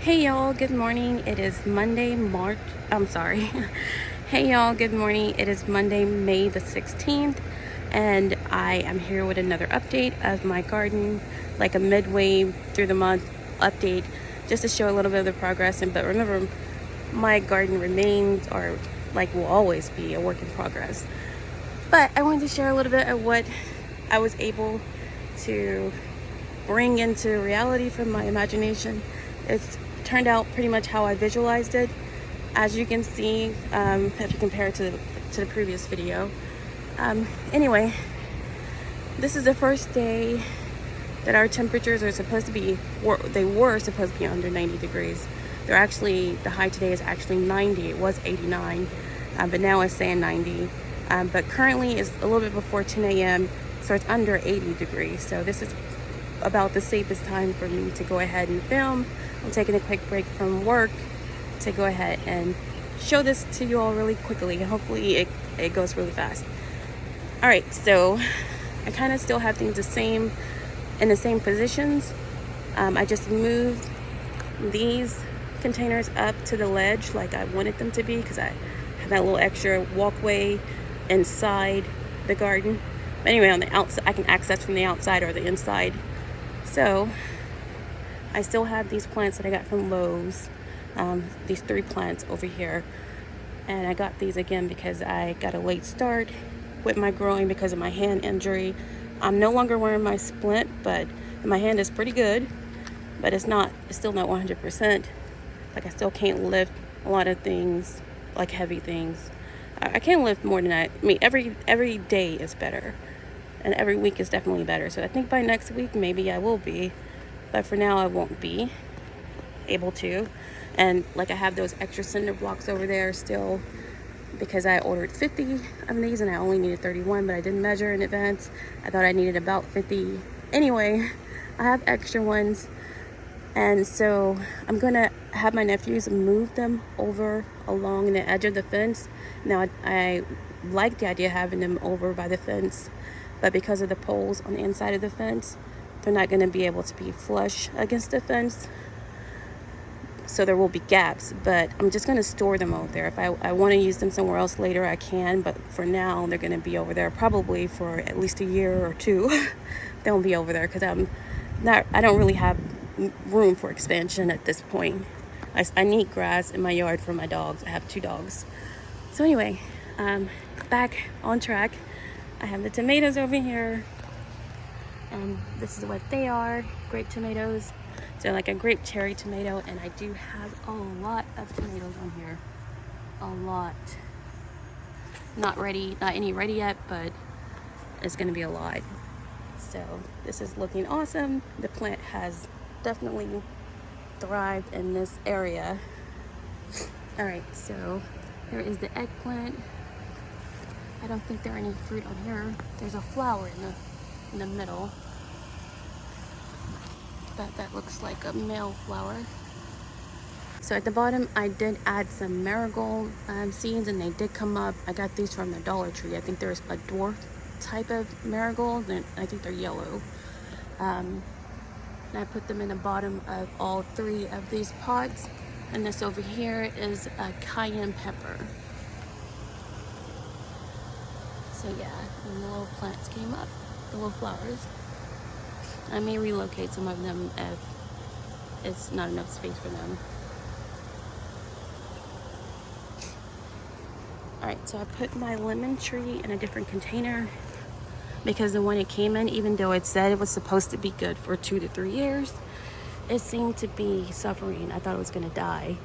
Hey y'all, good morning. It is Monday, I'm sorry. Hey y'all, good morning. It is Monday, May the 16th, and I am here with another update of my garden, like a midway through the month update, just to show a little bit of the progress. But remember, my garden remains, or like will always be, a work in progress. But I wanted to share a little bit of what I was able to bring into reality from my imagination. It's turned out pretty much how I visualized it, as you can see, if you compare it to the previous video. Anyway, this is the first day that our temperatures are supposed to be, they were supposed to be under 90 degrees. They're actually, the high today is actually 90. It was 89, but now it's saying 90. But currently it's a little bit before 10 a.m., so it's under 80 degrees. So this is about the safest time for me to go ahead and film. I'm taking a quick break from work to go ahead and show this to you all really quickly. Hopefully it goes really fast. All right, so I kind of still have things in the same positions. I just moved these containers up to the ledge like I wanted them to be, because I have that little extra walkway inside the garden. But anyway, on the outside, I can access from the outside or the inside. So I still have these plants that I got from Lowe's, these 3 plants over here. And I got these again because I got a late start with my growing because of my hand injury. I'm no longer wearing my splint, but my hand is pretty good, but it's still not 100%. Like, I still can't lift a lot of things, like heavy things. I can't lift more than I mean, every day is better, and every week is definitely better. So I think by next week, maybe I will be, but for now I won't be able to. And like, I have those extra cinder blocks over there still, because I ordered 50 of these and I only needed 31, but I didn't measure in advance. I thought I needed about 50. Anyway, I have extra ones, and so I'm gonna have my nephews move them over along the edge of the fence. Now, I like the idea of having them over by the fence, but because of the poles on the inside of the fence, they're not going to be able to be flush against the fence. So there will be gaps, but I'm just going to store them over there. If I want to use them somewhere else later, I can, but for now, they're going to be over there probably for at least a year or two. They'll be over there because I don't really have room for expansion at this point. I need grass in my yard for my dogs. I have 2 dogs. So anyway, back on track. I have the tomatoes over here, and this is what they are, grape tomatoes. So like a grape cherry tomato, and I do have a lot of tomatoes on here. A lot. Not any ready yet, but it's gonna be a lot. So this is looking awesome. The plant has definitely thrived in this area. All right, so here is the eggplant. I don't think there are any fruit on here. There's a flower in the middle. That looks like a male flower. So at the bottom, I did add some marigold seeds, and they did come up. I got these from the Dollar Tree. I think there's a dwarf type of marigold, and I think they're yellow. And I put them in the bottom of all 3 of these pots. And this over here is a cayenne pepper. So yeah, and the little plants came up, the little flowers. I may relocate some of them if it's not enough space for them. All right, so I put my lemon tree in a different container because the one it came in, even though it said it was supposed to be good for 2 to 3 years, it seemed to be suffering. I thought it was gonna die.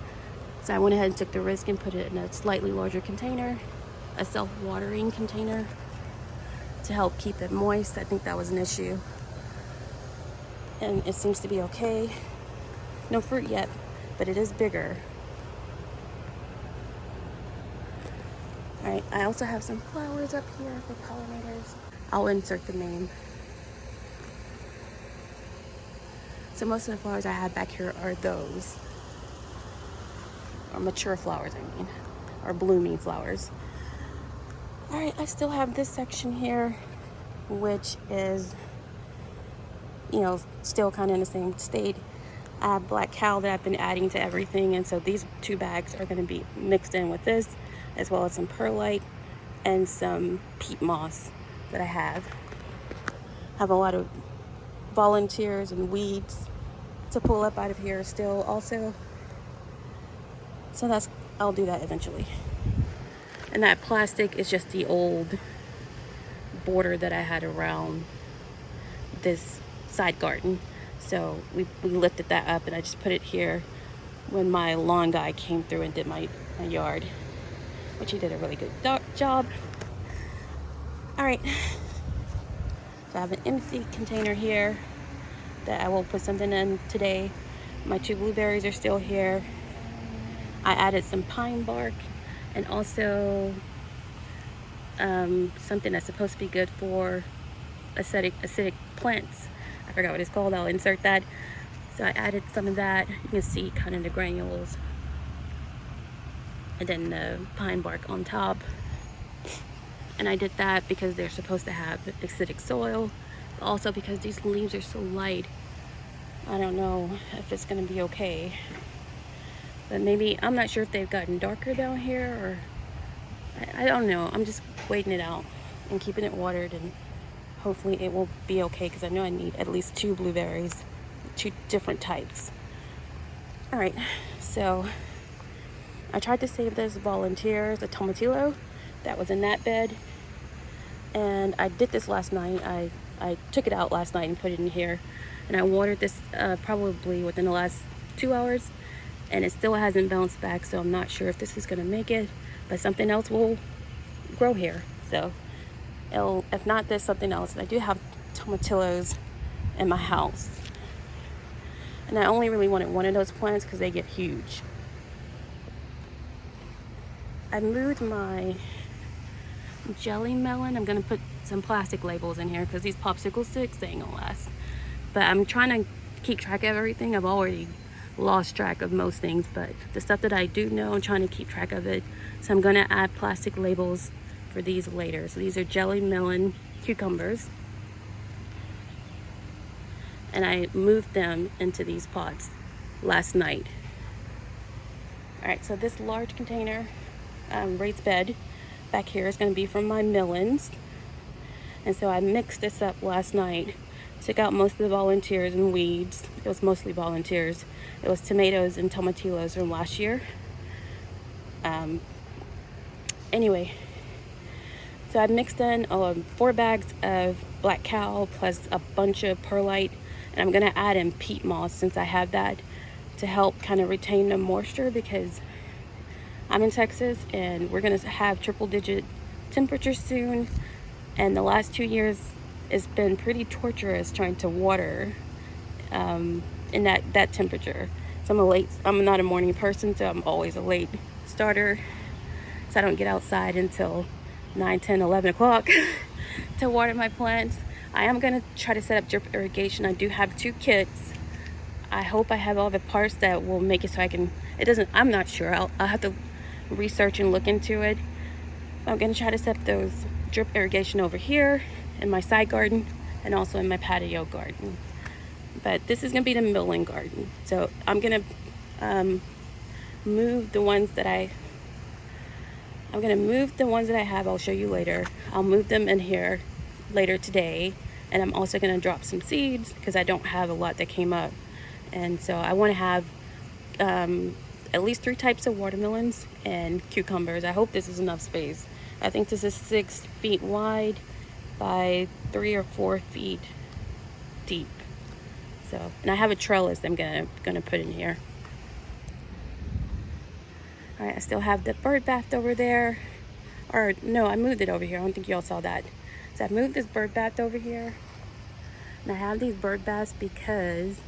So I went ahead and took the risk and put it in a slightly larger container, a self-watering container, to help keep it moist. I think that was an issue, and it seems to be okay. No fruit yet, but it is bigger. All right, I also have some flowers up here for pollinators. I'll insert the name. So most of the flowers I have back here are those, or mature flowers, I mean, or blooming flowers. All right, I still have this section here, which is, still kind of in the same state. I have black cow that I've been adding to everything, and so these 2 bags are going to be mixed in with this, as well as some perlite and some peat moss that I have. Have a lot of volunteers and weeds to pull up out of here still also. So I'll do that eventually. And that plastic is just the old border that I had around this side garden. So we lifted that up, and I just put it here when my lawn guy came through and did my yard, which he did a really good job. All right, so I have an empty container here that I will put something in today. My 2 blueberries are still here. I added some pine bark and also something that's supposed to be good for acidic plants. I forgot what it's called. I'll insert that. So I added some of that. You can see kind of the granules, and then the pine bark on top. And I did that because they're supposed to have acidic soil, also because these leaves are so light. I don't know if it's going to be okay, but maybe, I'm not sure if they've gotten darker down here, or I don't know. I'm just waiting it out and keeping it watered, and hopefully it will be okay, because I know I need at least 2 blueberries, 2 different types. All right, so I tried to save this volunteers, a tomatillo that was in that bed, and I did this last night. I took it out last night and put it in here, and I watered this probably within the last 2 hours, and it still hasn't bounced back, so I'm not sure if this is going to make it, but something else will grow here. So if not this, something else. I do have tomatillos in my house, and I only really wanted one of those plants because they get huge. I moved my jelly melon. I'm gonna put some plastic labels in here because these popsicle sticks, they ain't gonna last. But I'm trying to keep track of everything. I've already lost track of most things, but the stuff that I do know, I'm trying to keep track of it. So I'm gonna add plastic labels for these later. So these are jelly melon cucumbers, and I moved them into these pots last night. All right, so this large container raised bed back here is going to be from my melons, and so I mixed this up last night, took out most of the volunteers and weeds. It was mostly volunteers. It was tomatoes and tomatillos from last year. Anyway, so I mixed in 4 bags of black cow plus a bunch of perlite, and I'm going to add in peat moss since I have that to help kind of retain the moisture, because I'm in Texas and we're going to have triple-digit temperatures soon, and the last 2 years it's been pretty torturous trying to water in that temperature. So I'm not a morning person, so I'm always a late starter, so I don't get outside until 9, 10, 11 o'clock to water my plants. I am going to try to set up drip irrigation. I do have 2 kits. I hope I have all the parts that will make it so I can, I'm not sure. I'll have to research and look into it. I'm going to try to set up those drip irrigation over here in my side garden and also in my patio garden. But this is going to be the milling garden. So I'm going to move the ones that I have. I'll show you later. I'll move them in here later today, and I'm also going to drop some seeds because I don't have a lot that came up, and so I want to have at least 3 types of watermelons and cucumbers. I hope this is enough space. I think this is 6 feet wide by 3 or 4 feet deep. So, and I have a trellis I'm gonna put in here. All right, I still have the bird bath over there. Or no, I moved it over here. I don't think y'all saw that. So I moved this bird bath over here. And I have these bird baths because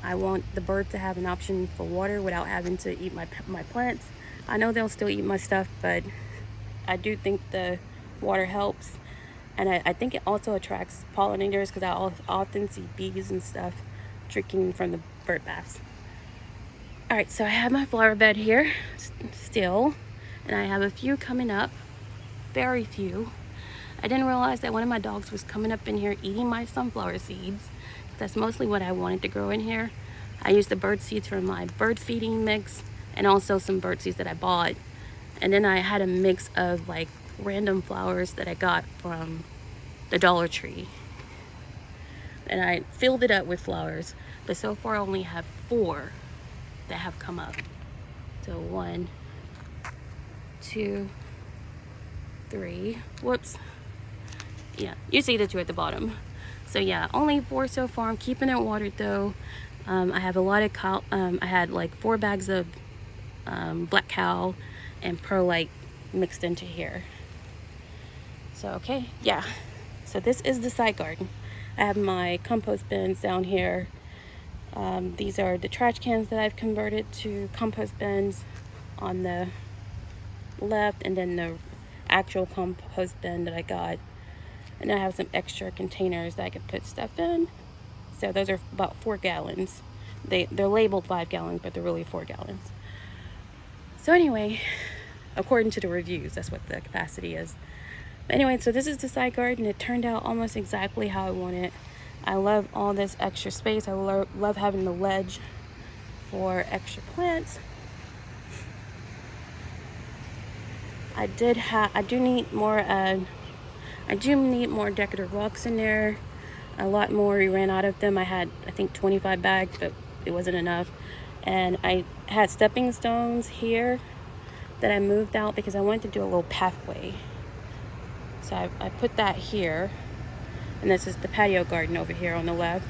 I want the birds to have an option for water without having to eat my plants. I know they'll still eat my stuff, but I do think the water helps. And I think it also attracts pollinators because I often see bees and stuff drinking from the bird baths. All right, so I have my flower bed here still, and I have a few coming up, very few. I didn't realize that one of my dogs was coming up in here eating my sunflower seeds. That's mostly what I wanted to grow in here. I used the bird seeds from my bird feeding mix and also some bird seeds that I bought. And then I had a mix of like random flowers that I got from the Dollar Tree. And I filled it up with flowers. But so far I only have 4 that have come up. So 1, 2, 3. Whoops. Yeah, you see the 2 at the bottom. So yeah, only 4 so far. I'm keeping it watered though. I have a lot of I had like 4 bags of black cow and perlite mixed into here. So okay, yeah. So this is the side garden. I have my compost bins down here. These are the trash cans that I've converted to compost bins on the left, and then the actual compost bin that I got. And I have some extra containers that I could put stuff in. So those are about 4 gallons. They're labeled 5 gallons, but they're really 4 gallons. So anyway, according to the reviews, that's what the capacity is. But anyway, so this is the side garden. It turned out almost exactly how I want it. I love all this extra space. I love having the ledge for extra plants. I do need more decorative rocks in there. A lot more. We ran out of them. I had, I think, 25 bags, but it wasn't enough. And I had stepping stones here that I moved out because I wanted to do a little pathway. So I put that here. And this is the patio garden over here on the left.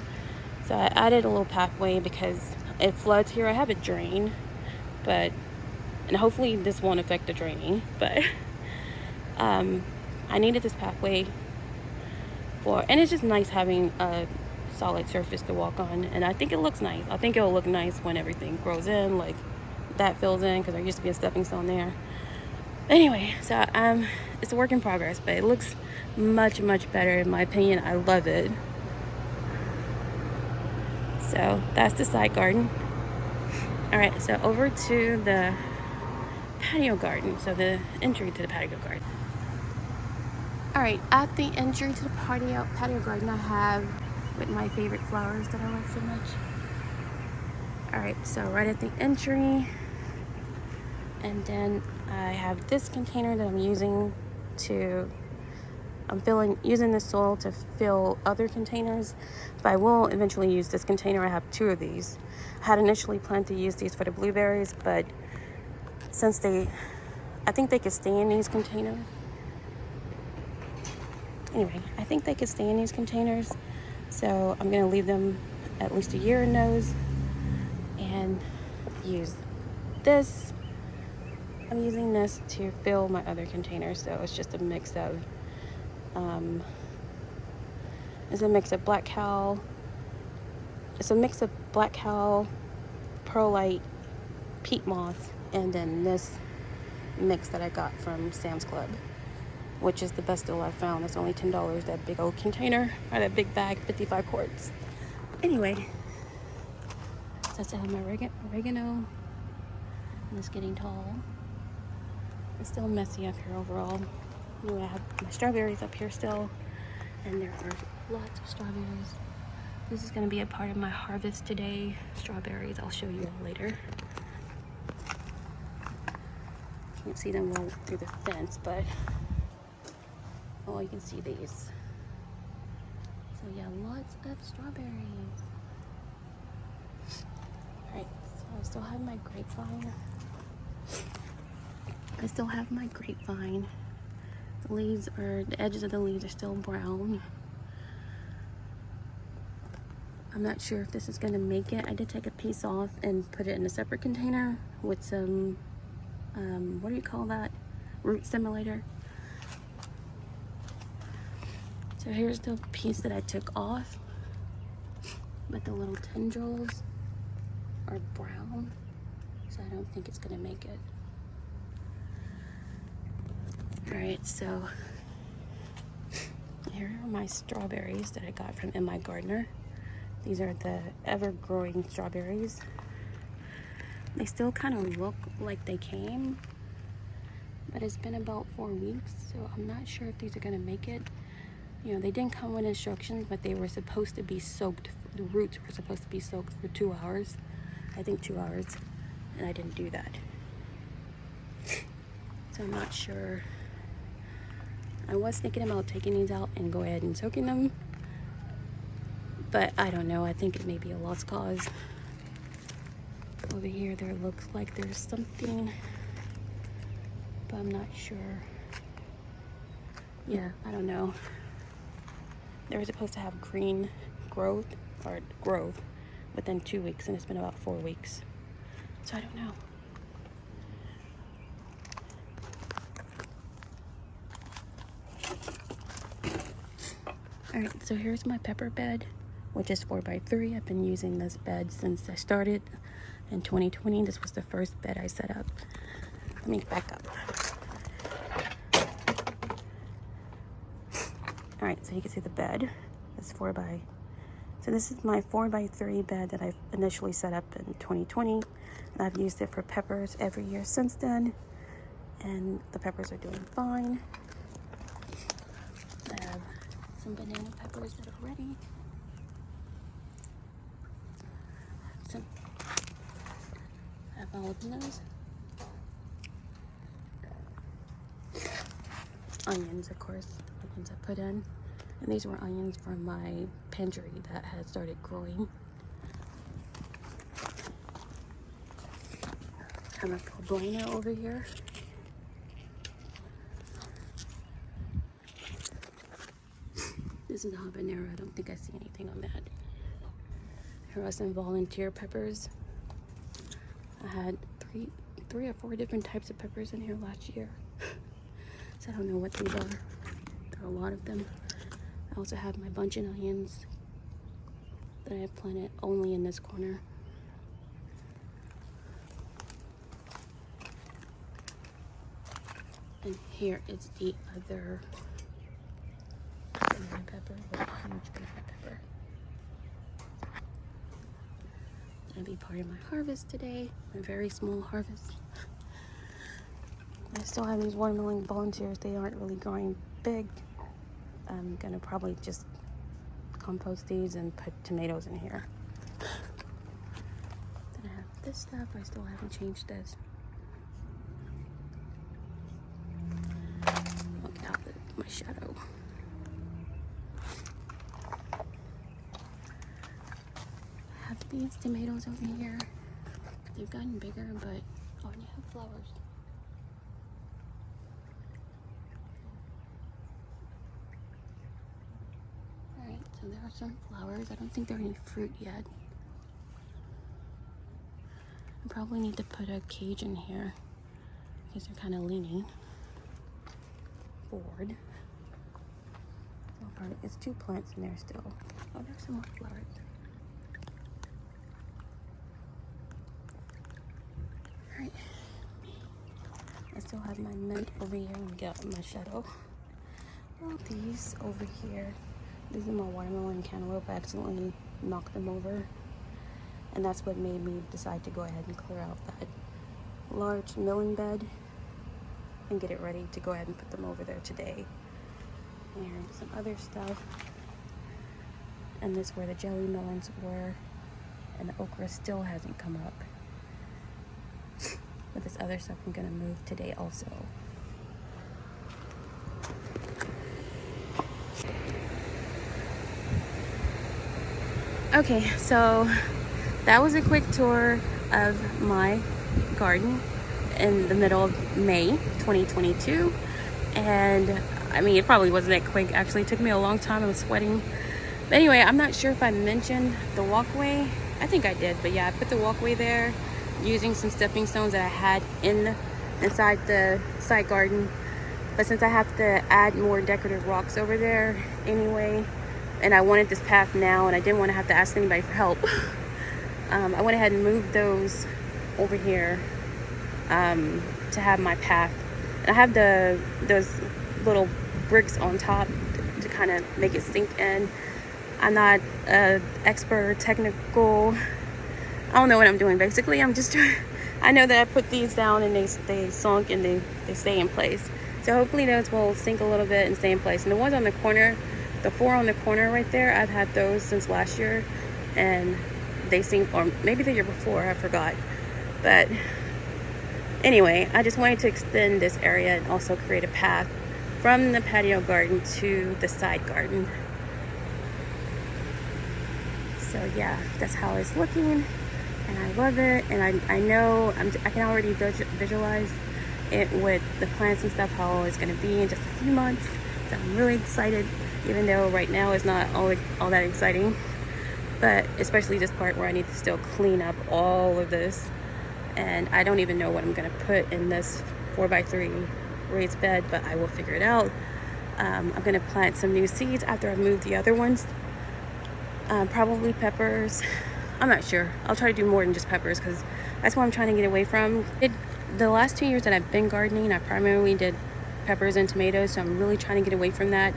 So I added a little pathway because it floods here. I have a drain, and hopefully this won't affect the draining, but I needed this pathway and it's just nice having a solid surface to walk on, and I think it looks nice. I think it'll look nice when everything grows in, like that fills in, because there used to be a stepping stone there. Anyway, so it's a work in progress, but it looks much better in my opinion. I love it. So that's the side garden. All right, so over to the patio garden. So the entry to the patio garden. All right, at the entry to the patio garden, I have with my favorite flowers that I love so much. All right, so right at the entry, and then I have this container that I'm using using the soil to fill other containers, but I will eventually use this container. I have 2 of these. I had initially planned to use these for the blueberries, but since I think they could stay in these containers. Anyway, I think they could stay in these containers, so I'm gonna leave them at least a year in those and use this. I'm using this to fill my other containers, so it's just a mix of black cow. It's a mix of black cow, perlite, peat moss, and then this mix that I got from Sam's Club, which is the best deal I've found. It's only $10, that big old container, or that big bag, 55 quarts. Anyway, so I still have my oregano, and it's getting tall. It's still messy up here overall. Anyway, I have my strawberries up here still, and there are lots of strawberries. This is going to be a part of my harvest today. Strawberries, I'll show you later. Can't see them well through the fence, but you can see these. So yeah, lots of strawberries. Alright, so I still have my grapevine. The edges of the leaves are still brown. I'm not sure if this is going to make it. I did take a piece off and put it in a separate container with some, what do you call that? Root stimulator. So here's the piece that I took off, but the little tendrils are brown, so I don't think it's gonna make it. All right, so here are my strawberries that I got from M.I. Gardener. These are the ever-growing strawberries. They still kind of look like they came, but it's been about 4 weeks, so I'm not sure if these are gonna make it. You know, they didn't come with instructions, but they were supposed to be soaked. The roots were supposed to be soaked for 2 hours. I think 2 hours, and I didn't do that. So I'm not sure. I was thinking about taking these out and go ahead and soaking them, but I don't know. I think it may be a lost cause. Over here, there looks like there's something, but I'm not sure. Yeah, I don't know. They were supposed to have green growth within 2 weeks, and it's been about 4 weeks. So I don't know. Alright, so here's my pepper bed, which is 4x3. I've been using this bed since I started in 2020. This was the first bed I set up. Let me back up. Alright, so you can see the bed. It's So this is my 4x3 bed that I initially set up in 2020. And I've used it for peppers every year since then. And the peppers are doing fine. I have some banana peppers that are ready. I have all of those. Onions, of course, onions I put in. And these were onions from my pantry that had started growing. I have a poblano over here. This is a habanero. I don't think I see anything on that. Here are some volunteer peppers. I had three or four different types of peppers in here last year. So I don't know what these are. There are a lot of them. I also have my bunch of onions that I have planted only in this corner. And here is the other banana pepper, a huge banana pepper. It's gonna be part of my harvest today, my very small harvest. I still have these watermelon volunteers. They aren't really growing big. I'm gonna probably just compost these and put tomatoes in here. Then I have this stuff. I still haven't changed this. Look out at my shadow. I have these tomatoes over here. They've gotten bigger, but already have flowers. So there are some flowers. I don't think there are any fruit yet. I probably need to put a cage in here because they're kind of leaning forward. So it's 2 plants in there still. Oh, there's some more flowers. Alright. I still have my mint over here. Let me get out my shadow. Well, these over here. These are my watermelon and cantaloupe. I accidentally knocked them over. And that's what made me decide to go ahead and clear out that large milling bed and get it ready to go ahead and put them over there today. And some other stuff. And this is where the jelly melons were. And the okra still hasn't come up. But this other stuff I'm gonna move today also. Okay, so that was a quick tour of my garden in the middle of May 2022. And I mean, it probably wasn't that quick. Actually, it took me a long time. I was sweating. But anyway, I'm not sure if I mentioned the walkway. I think I did, but yeah, I put the walkway there using some stepping stones that I had inside the side garden. But since I have to add more decorative rocks over there anyway, and I wanted this path now, and I didn't want to have to ask anybody for help. I went ahead and moved those over here to have my path. And I have those little bricks on top to kind of make it sink in. I'm not an expert or technical. I don't know what I'm doing. Basically, I'm just trying. I know that I put these down and they sunk and they stay in place. So hopefully those will sink a little bit and stay in place. And the ones on the corner, The 4 on the corner right there, I've had those since last year, and they seem, or maybe the year before, I forgot. But anyway, I just wanted to extend this area and also create a path from the patio garden to the side garden. So yeah, that's how it's looking, and I love it. And I know I can already visualize it with the plants and stuff, how it's going to be in just a few months. So I'm really excited, even though right now it's not all that exciting. But especially this part where I need to still clean up all of this, and I don't even know what I'm going to put in this 4x3 raised bed, but I will figure it out. I'm going to plant some new seeds after I move the other ones. Probably peppers. I'm not sure. I'll try to do more than just peppers because that's what I'm trying to get away from. The last 2 years that I've been gardening, I primarily did peppers and tomatoes, so I'm really trying to get away from that.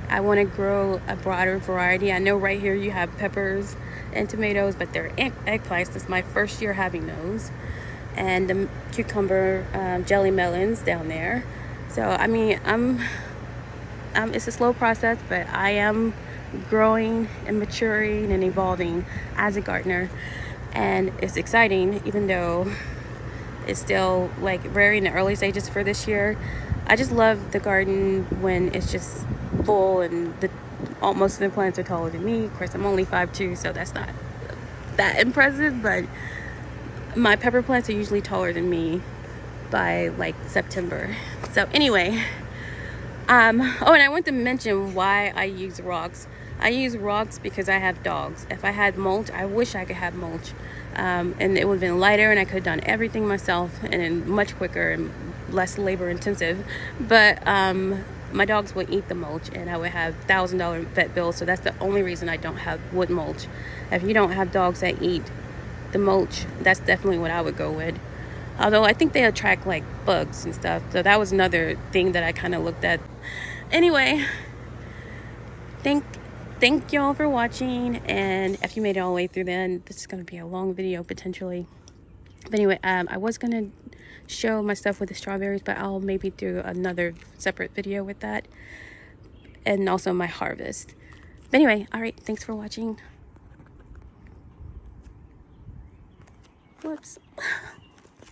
I want to grow a broader variety. I know right here you have peppers and tomatoes, but they're eggplants. This is my first year having those. And the cucumber jelly melons down there. So I mean, it's a slow process, but I am growing and maturing and evolving as a gardener, and it's exciting, even though it's still like very in the early stages for this year. I just love the garden when it's just full, and most of the plants are taller than me. Of course, I'm only 5'2", so that's not that impressive, but my pepper plants are usually taller than me by like September. So anyway, oh, and I want to mention why I use rocks. I use rocks because I have dogs. If I had mulch, I wish I could have mulch, and it would have been lighter, and I could have done everything myself, and much quicker and less labor intensive. But my dogs would eat the mulch, and I would have $1,000 vet bills. So that's the only reason I don't have wood mulch. If you don't have dogs that eat the mulch, that's definitely what I would go with. Although I think they attract like bugs and stuff, so that was another thing that I kind of looked at. Anyway, thank y'all for watching, and if you made it all the way through the end, this is going to be a long video potentially. But anyway, I was going to show my stuff with the strawberries, but I'll maybe do another separate video with that, and also my harvest. But anyway, all right, thanks for watching. Whoops.